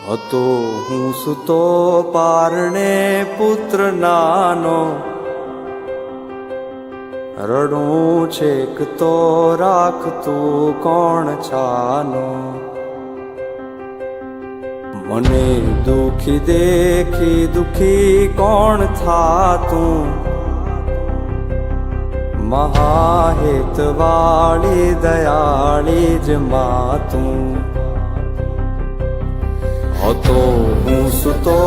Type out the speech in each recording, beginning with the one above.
હતો હું સૂતો પારણે પુત્ર નાનો, રડું છેક તો રાખતું કોણ છાનો. મને દુખી દેખી દુખી કોણ થાતું, મહાહેતવાળી દયાળી જ માતું. હતો હું સૂતો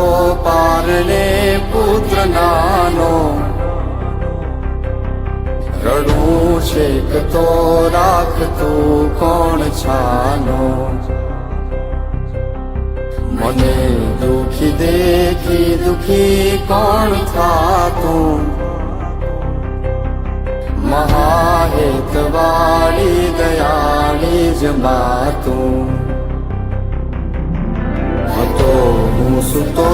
પારણે પુત્ર નાનો, રડું છેક તો રાખતું કોણ છાનો. મને દુખી દેખી દુખી કોણ થાતું, મહાહેતવાળી દયાળી જ માતું. હતો હું સૂતો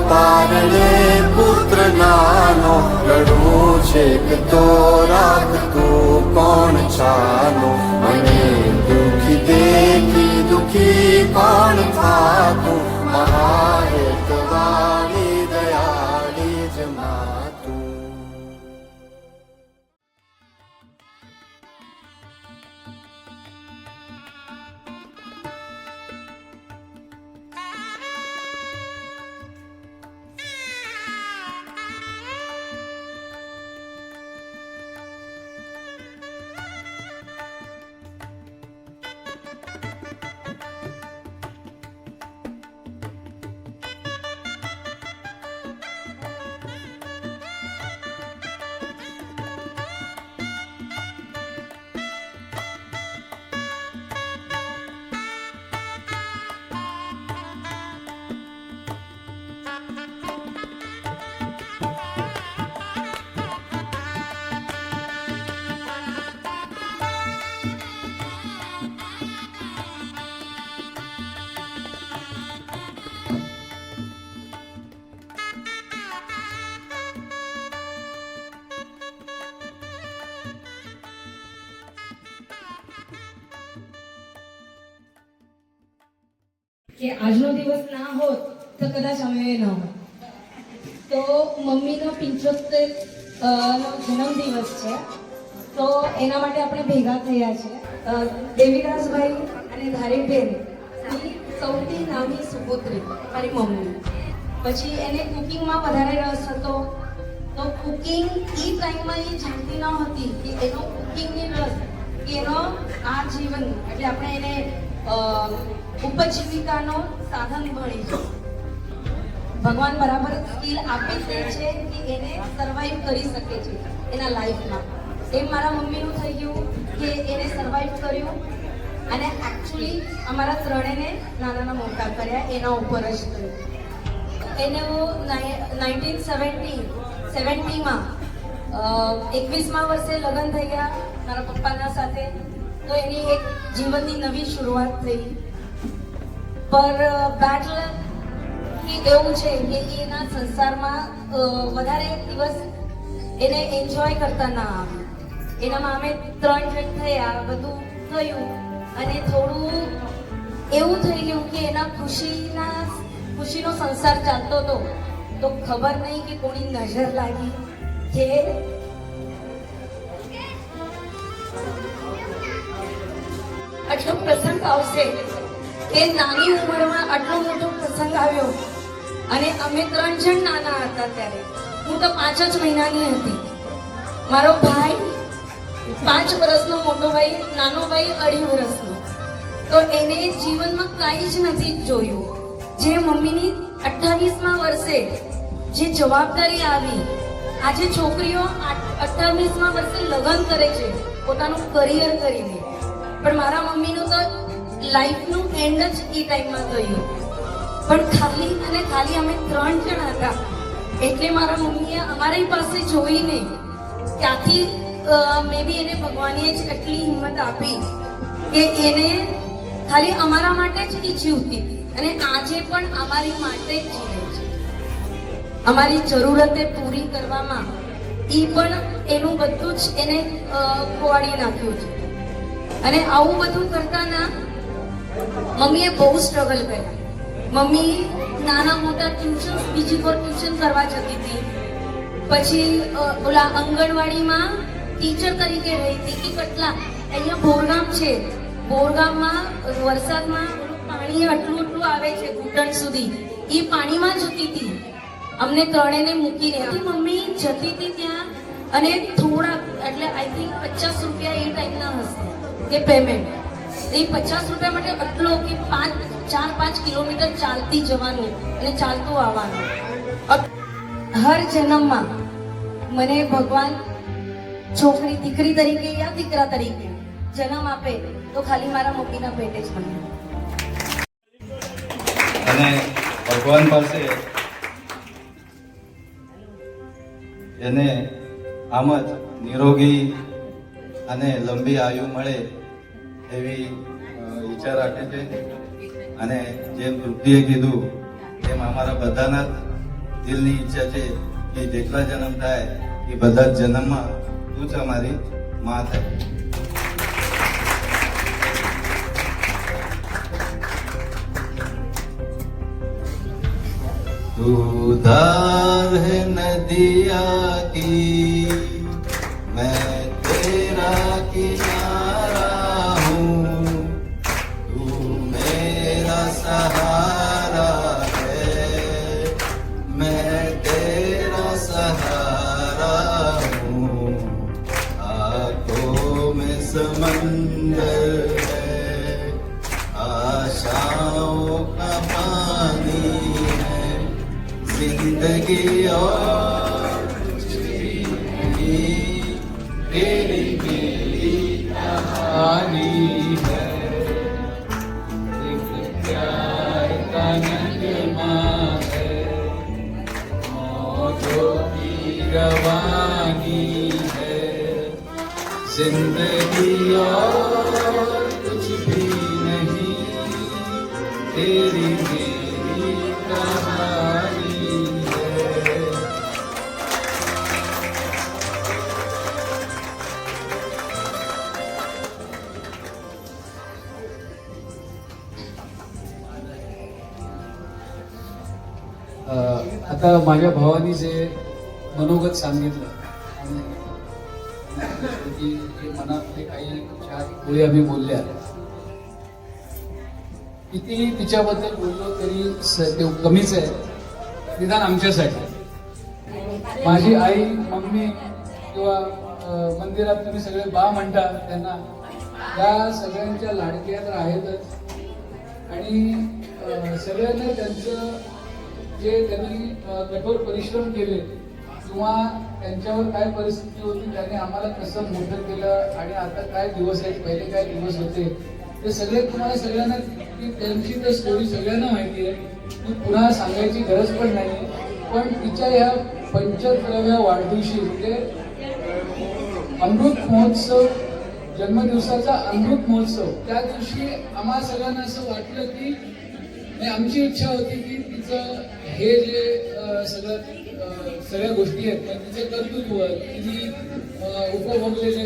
પારણે પુત્ર નાનો, રડું છેક તો રાખતું કોણ છાનો. મને દુખી દેખી દુખી કોણ થાતું, મહાહેતવાળી દયાળી જ માતું. કે આજનો દિવસ ના હોત તો કદાચ અમે ન હોત. તો મમ્મીનો 75 નો જન્મદિવસ છે, તો એના માટે આપણે ભેગા થયા છે. દેવીદાસભાઈ અને ધારીબેન સૌથી નાની સુપુત્રી મારી મમ્મી. પછી એને કુકિંગમાં વધારે રસ હતો, તો કુકિંગ એ ટાઈમમાં એ જાણતી ન હતી કે એનો કુકિંગની રસ કે એનો આ જીવન એટલે આપણે એને ઉપજીવિકાનો સાધન બની છે. ભગવાન બરાબર સ્કિલ આપી દે છે કે એને સર્વાઈવ કરી શકે છે એના લાઈફમાં. એમ મારા મમ્મીનું થઈ ગયું કે એને સર્વાઈવ કર્યું અને એકચ્યુઅલી અમારા ત્રણેયને નાના મોટા કર્યા એના ઉપર જ કર્યું. એને હું 1970માં 21મા વર્ષે લગ્ન થઈ ગયા મારા પપ્પાના સાથે. તો એની એક જીવનની નવી શરૂઆત થઈ. પર બેડ લક એવું છે કે એના સંસારમાં વધારે દિવસ એને એન્જોય કરતા ના આવે. એનામાં અમે 3 જણ થયા, બધું થયું અને થોડું એવું થઈ ગયું કે એના ખુશીનો સંસાર ચાલતો હતો. તો ખબર નહીં કે કોની નજર લાગી કે આટલો પ્રસંગ આવશે કે નાની ઉંમરમાં આટલો મોટો પ્રસંગ આવ્યો. અને અમે 3 જણ નાના હતા ત્યારે. હું તો 5 જ મહિનાની હતી. મારો ભાઈ 5 વર્ષનો, મોટો ભાઈ, નાનો ભાઈ 2.5 વર્ષનો. તો એને જીવનમાં કાંઈ જ નથી જોયું. જે મમ્મીની 28મા વર્ષે જે જવાબદારી આવી, આજે છોકરીઓ 28મા વર્ષે લગ્ન કરે છે પોતાનું કરિયર કરીને, પણ મારા મમ્મીનું તો લાઈફનું એન્ડ જ એ ટાઈમમાં થયું. પણ ખાલી અને ખાલી અમે 3 જણ હતા એટલે મારા મમ્મીએ અમારી પાસે જોઈને ત્યાંથી મે બી એને ભગવાને જ એટલી હિંમત આપી કે એને ખાલી અમારા માટે જ એ જીવતી અને આજે પણ અમારી માટે જ જીવે છે. અમારી જરૂરતે પૂરી કરવામાં એ પણ એનું બધું જ એને ખોવાડી નાખ્યું છે. અને આવું બધું કરતા ના મમ્મીએ બહુ સ્ટ્રગલ કર્યા. મમ્મી નાના મોટા ટ્યુશન બીજી પર ટ્યુશન કરવા જતી હતી. પછી ઓલા આંગણવાડીમાં ટીચર તરીકે રહી હતી. કે કેટલા અહીંયા બોરગામ છે, બોરગામમાં વરસાદમાં પાણી આટલું આવે છે ઘૂંટણ સુધી, એ પાણીમાં જતી હતી. અમને ત્રણેયને મૂકીને મમ્મી જતી હતી ત્યાં, અને થોડા એટલે આઈ થિંક 50 રૂપિયા એ ટાઈમના હશે કે પેમેન્ટ. એ 50 રૂપિયા માટે આટલો કે 4-5 કિલોમીટર ચાલતી જવાનું અને ચાલતું આવવાનું. હર જન્મમાં મને ભગવાન છોકરી દીકરી તરીકે યા દીકરા તરીકે જન્મ આપે તો ખાલી મારા મમ્મીના પેટે જ મને. અને ભગવાન પાસે એને આમ જ નિરોગી અને લંબી આયુ મળે એવી ઈચ્છા રાખે છે. અને જેમ તૃપ્તિએ કીધું તેમ અમારા બધાના દિલની ઈચ્છા છે કે જેટલા જન્મ થાય એ બધા જ જન્મમાં તું જ અમારી માં થાય. तू धार है नदिया की, मैं तेरा किनारा हूँ, तू मेरा सहारा है, मैं तेरा सहारा हूँ. आँखों में समंदर है, आशाओं का पानी, जिंदगी और कुछ भी नहीं, तेरी मेरी कहानी है. एक प्यार का नगमा है, मौजों की रवानी है. जिंदगी और कुछ भी नहीं, तेरी मेरी कहानी. आता माझ्या भावानी जे मनोगत सांगितलं की मनातले काही 4 गोळी आम्ही बोलल्या, किती तिच्याबद्दल बोललो तरी ते कमीच आहे, निदान आमच्यासाठी. माझी आई, मम्मी किंवा मंदिरात तुम्ही सगळे बा म्हणता त्यांना, या सगळ्यांच्या लाडक्या तर आहेतच. आणि सगळ्यांना त्यांचं जे त्यांनी कठोर परिश्रम केले किंवा त्यांच्यावर काय परिस्थिती होती, त्याने आम्हाला कसं मोठं केलं आणि आता काय दिवस आहेत, पहिले काय दिवस होते, ते सगळे तुम्हाला सगळ्यांना त्यांची तर स्टोरी सगळ्यांना माहिती आहे. ती पुन्हा सांगायची गरज पण नाही. पण तिच्या ह्या 75व्या वाढदिवशी म्हणजे अमृत महोत्सव, जन्मदिवसाचा अमृत महोत्सव, त्या दिवशी आम्हा सगळ्यांना असं वाटलं की आमची इच्छा होती की तिचं हे जे सगळ्या गोष्टी आहेत, तिचं कर्तृत्व, तिने उपभोगलेले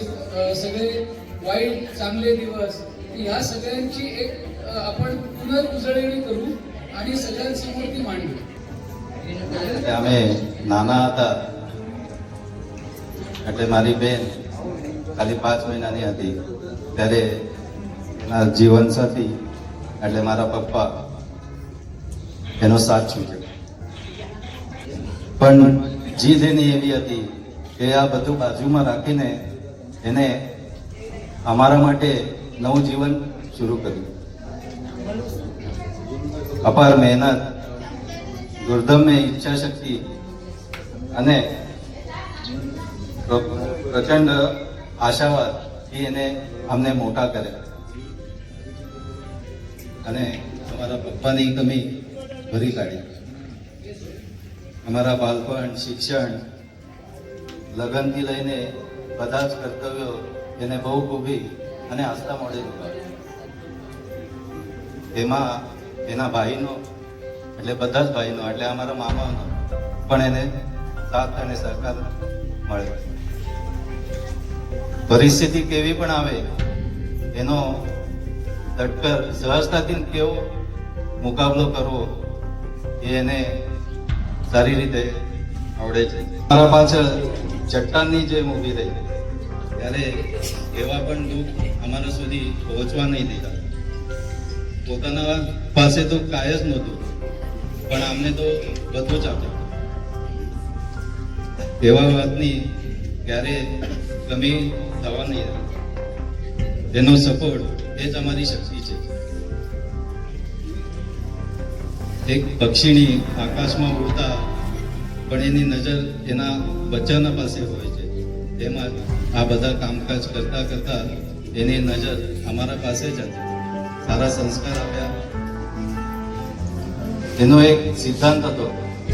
सगळे वाईट चांगले दिवस, ह्या सगळ्यांची एक आपण पुनर्उजळणी करू आणि सगळ्यांसमोर ती मांडू. અમે નાના હતા એટલે મારી બેન ખાલી 5 મહિનાની હતી ત્યારે એના જીવનસાથી એટલે મારા પપ્પા એનો સાથ છૂટ્યો. પણ જીદ એની એવી હતી કે આ બધું બાજુમાં રાખીને એને અમારા માટે નવું જીવન શરૂ કર્યું. અપાર મહેનત, દુર્દમ્ય ઈચ્છા શક્તિ અને પ્રચંડ આશાવાદથી એને અમને મોટા કર્યા. અને અમારા પપ્પાની કમી ભરી કાઢી. અમારા બાળપણ, શિક્ષણ, લગ્નથી લઈને બધા જ કર્તવ્યો એને બહુ ખૂબી અને આસ્થા મળે નિભાવ્યા. એમાં એના ભાઈનો એટલે બધા જ ભાઈનો એટલે અમારા મામાનો પણ એને સાથ અને સહકાર મળે. પરિસ્થિતિ કેવી પણ આવે એનો ડટકર સહજતાથી કેવો મુકાબલો કરવો એ એને સારી રીતે આવડે છે. મારા પાછળ ચટ્ટાનની જેમ ઊભી રહી ત્યારે એવા પણ દુઃખ અમારા સુધી પહોંચવા નહીં દીધા. પોતાના પાસે તો કાંઈ જ નહોતું, પણ અમને તો બધું જ આપ્યું. એવા વાતની ક્યારે કમી થવા નહીં. એનો સપોર્ટ એ જ અમારી શક્તિ છે. એક પક્ષીની આકાશમાં ઉડતા પણ એની નજર એના બચ્ચાના પાસે હોય છે. એમાં આ બધા કામકાજ કરતા કરતા એની નજર અમારા પાસે જ હતી. સારા સંસ્કાર આપ્યા. એનો એક સિદ્ધાંત હતો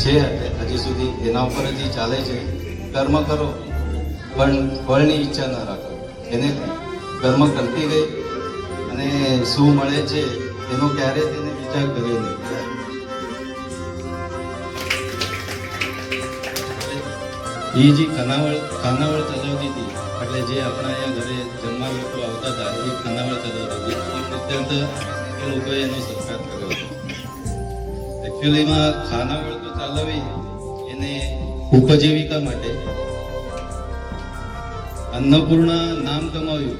છે હજી સુધી એના ઉપર જ ચાલે છે. કર્મ કરો પણ ફળની ઈચ્છા ન રાખો. એને કર્મ કરતી ગઈ અને શું મળે છે એનો ક્યારેય તેને વિચાર કર્યો નહીં. એ જે ખાનાવળ ચલાવતી હતી, એટલે જે આપણા અહીંયા ઘરે જમવા લોકો આવતા હતા એ ખાનાવળ ચલાવતી હતી. અત્યંત એ લોકોએ એનો સત્કાર કર્યો હતો. એકચ્યુઅલીમાં ખાનાવળ તો ચલાવી એને ઉપજીવિકા માટે અન્નપૂર્ણા નામ કમાવ્યું,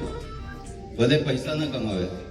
ભલે પૈસા ન કમાવ્યા.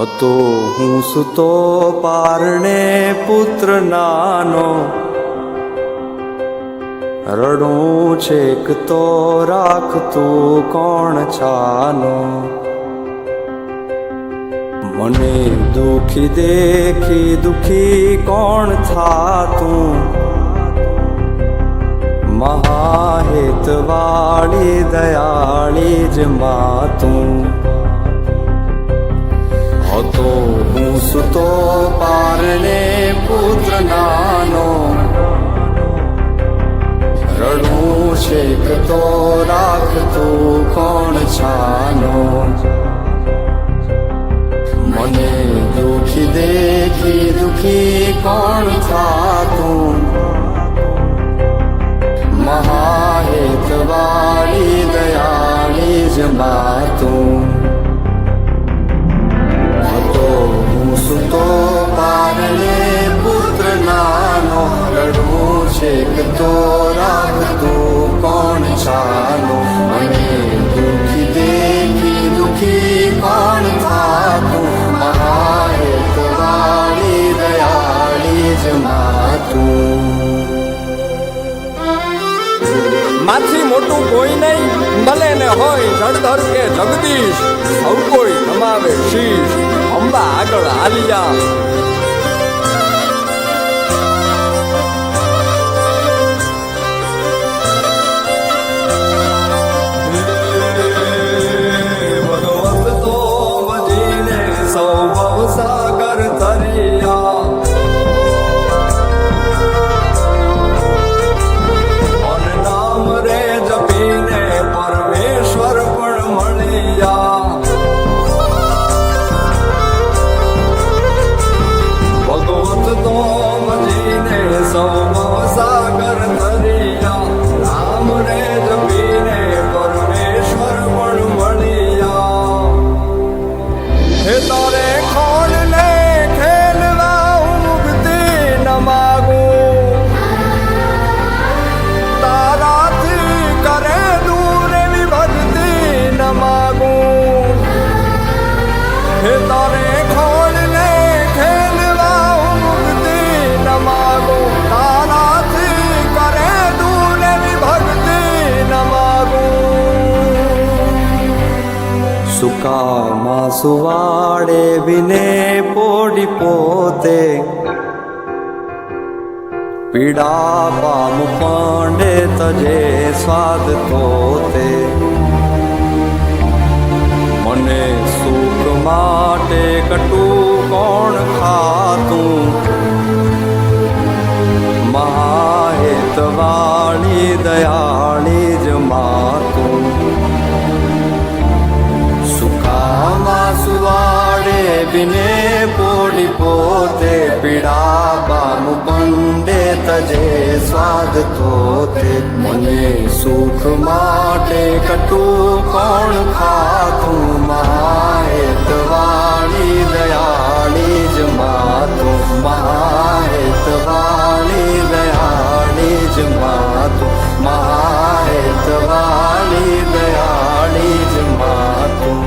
હતો હું સુતો પારણે પુત્ર નાનો, રડું છેક તો રાખતું કોણ છાનો. મને દુખી દેખી દુખી કોણ થાતું, મહાહેત વાળી દયાળી જ માતું. સૂતો પારણે પુત્ર નાનો, રડું છેક તો રાખતું કોણ છાનો. મને દુખી દેખી દુખી કોણ થાતું, મહાહેતવાળી દયાળી જ માતું. હતો હું સૂતો પારણે પુત્ર નાનો, રડું છેક તો રાખતું કોણ છાનો. મને દુખી દેખી દુખી કોણ થાતું, મહાહેતવાળી દયાળી જ માતું. માથી મોટું કોઈ નહીં, ભલે ને હોય જળધર કે જગદીશ, સૌ કોઈ નમાવે શીશ, અંબા આગળ આલિયા. ભગવત તો ભજીને સૌ ભવસાગર તર્યા, અન નામ રે જપીને પરમેશ્વર પણ મળ્યા. ભગવત તો ભજીને સૌ ભવસાગર તર્યા, નામ રે જપીને પરમેશ્વર પણ મળ્યા. હે તારે ખોલ ને ખેલવા ઉગતી ન માગું, તારાથી કરે દૂર એવી ભક્તિ ન માગું. હે તારે ખોલ ને ખેલવા ઉગતી ન માગું, તારાથી કરે દૂર એવી ભક્તિ ન માગું. સુકામાં સુવાડે બિને પોડી પોતે, પીડા પામ પાંડે તજે સ્વાદ તોતે. મને સુખ માટે કટું કોણ ખાતું, મહાહેતવાળી દયાળી જ માતું. સુખામાં સુવાડે બિને પોડી પોતે, પીડા પામ પંડે તજે સ્વાદ તોતે. મને સુખ માટે કટું કોણ ખાતું, મહાહેતવાળી દયાળી જ માતું. મહાહેતવાળી દયાળી જ માતું, મહાહેતવાળી દયાળી જ માતું.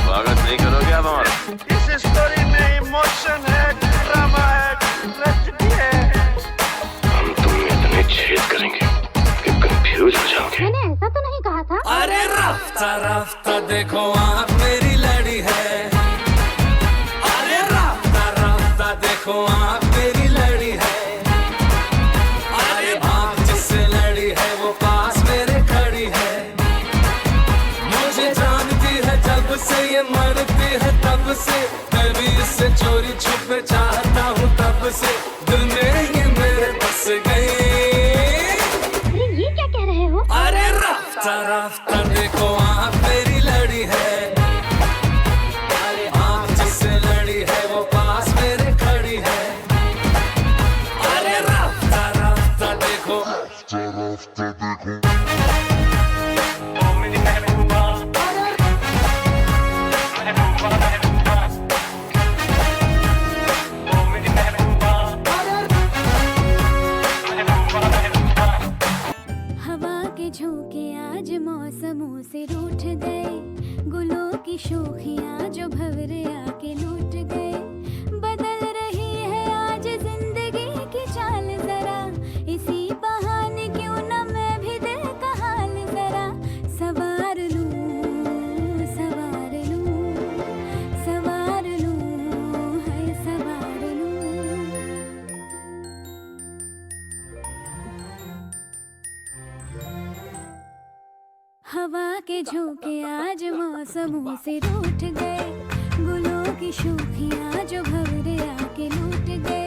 स्वागत नहीं करोगे आप हमारा? इस स्टोरी में इमोशन है, ड्रामा है, ट्रेजेडी है. हम तुम में इतने छेद करेंगे कि कंफ्यूज हो जाओगे. मैंने ऐसा तो नहीं कहा था. अरे राफ्ता राफ्ता देखो आँख मेरी लड़ी है, अरे राफ्ता राफ्ता देखो आँख मेरी लड़ी है. अरे आँख जिससे लड़ी है वो पास मेरे खड़ी है. मुझे जानती है जब से ये मरती है तब से, मैं भी इससे चोरी छुपे चाहता हूँ तब से. दिल में ये मेरे बस गई. अरे ये क्या कह रहे हो? अरे राफ्ता राफ्ता देखो आँख मेरी लड़ी है, अरे आँख जिससे लड़ी है वो पास मेरे खड़ी है. अरे राफ्ता राफ्ता देखो. ओ मेरी महबूबा, महबूबा, महबूबा. ओ मेरी महबूबा, महबूबा, महबूबा. हवा के झोंके आज मौसमों से रूठ गए, गुलों की शोखियाँ जो भंवरे आके लूट गए. बदल रही है आज जिंदगी की चाल जरा, इसी बहाने क्यों न मैं भी दिल हवा के झोंके आज मौसमों से रूठ गए, गुलों की शोखियाँ जो भंवरे आके लूट गए,